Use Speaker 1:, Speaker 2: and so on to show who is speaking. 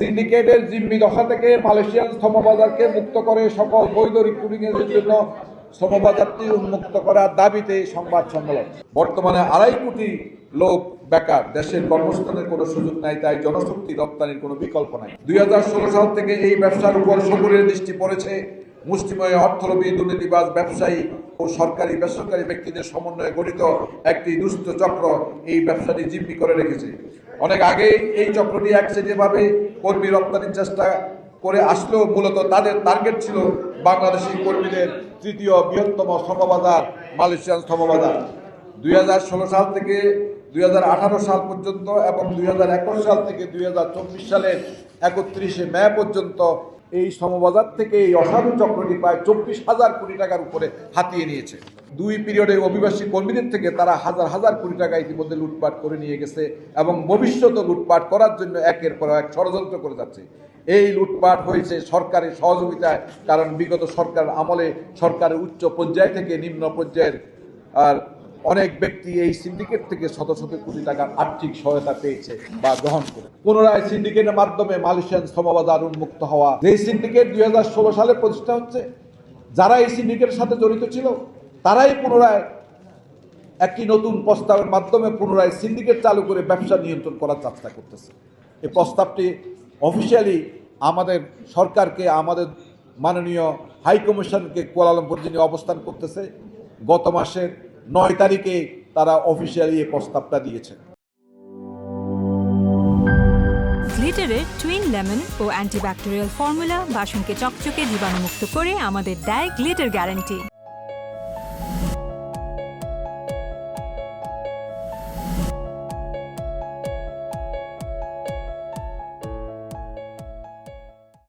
Speaker 1: সিন্ডিকেটের জিম্মি দশা থেকে মালয়েশিয়ান শ্রমবাজারকে মুক্ত করে সকল বৈধ রিক্রুটিংয়ের জন্য শ্রমবাজারটি উন্মুক্ত করার দাবিতে সংবাদ সম্মেলন। বর্তমানে 2.5 কোটি লোক বেকার, দেশের কর্মসংস্থানের কোনো সুযোগ নাই, তাই জনশক্তি রপ্তানির কোনো বিকল্প নাই। 2016 সাল থেকে এই ব্যবসার উপর সকলের দৃষ্টি পড়েছে। মুষ্টিমেয় অর্থলোভী দুর্নীতিবাজ ব্যবসায়ী ও সরকারি বেসরকারি ব্যক্তিদের সমন্বয়ে গঠিত একটি দুষ্ট চক্র এই ব্যবসাটি জিম্মি করে রেখেছে। অনেক আগেই এই চক্রটি একচেটিয়াভাবে কর্মী রপ্তানির চেষ্টা করে আসলেও মূলত তাদের টার্গেট ছিল বাংলাদেশি কর্মীদের তৃতীয় বৃহত্তম শ্রমবাজার মালয়েশিয়ান শ্রমবাজার। 2016 সাল থেকে 2018 সাল পর্যন্ত এবং 2021 সাল থেকে 2024 সালের 31শে মে পর্যন্ত এই শ্রমবাজার থেকে এই অসাধু চক্রটি প্রায় 24,000 কোটি টাকার উপরে হাতিয়ে নিয়েছে। 2 পিরিয়ডে অভিবাসী কর্মীদের থেকে তারা হাজার হাজার কোটি টাকা ইতিমধ্যে লুটপাট করে নিয়ে গেছে এবং ভবিষ্যতে লুটপাট করার জন্য একের পর এক ষড়যন্ত্র করে যাচ্ছে। এই লুটপাট হয়েছে সরকারের সহযোগিতায়, কারণ বিগত সরকার আমলে সরকারের উচ্চ পর্যায় থেকে নিম্ন পর্যায়ের আর অনেক ব্যক্তি এই সিন্ডিকেট থেকে শত শত কোটি টাকার আর্থিক সহায়তা পেয়েছে বা গ্রহণ করে। পুনরায় সিন্ডিকেটের মাধ্যমে মালয়েশিয়ান শ্রমবাজার উন্মুক্ত হওয়া। এই সিন্ডিকেট 2016 সালে প্রতিষ্ঠা হচ্ছে। যারা এই সিন্ডিকেটের সাথে জড়িত ছিল তারাই পুনরায় একটি নতুন প্রস্তাবের মাধ্যমে পুনরায় সিন্ডিকেট চালু করে ব্যবসা নিয়ন্ত্রণ করার চেষ্টা করতেছে। এই প্রস্তাবটি অফিসিয়ালি আমাদের সরকারকে, আমাদের মাননীয় হাই কমিশনকে কুয়ালালামপুর যিনি অবস্থান করতেছে, গত মাসের 9 তারিখে তারা অফিসিয়ালি এই প্রস্তাবটা দিয়েছে।
Speaker 2: গ্লিটারের টুইন লেমন ও অ্যান্টিব্যাকটেরিয়াল ফর্মুলা বাসনকে চকচকে জীবাণুমুক্ত করে আমাদের দেয় গ্লিটার গ্যারান্টি।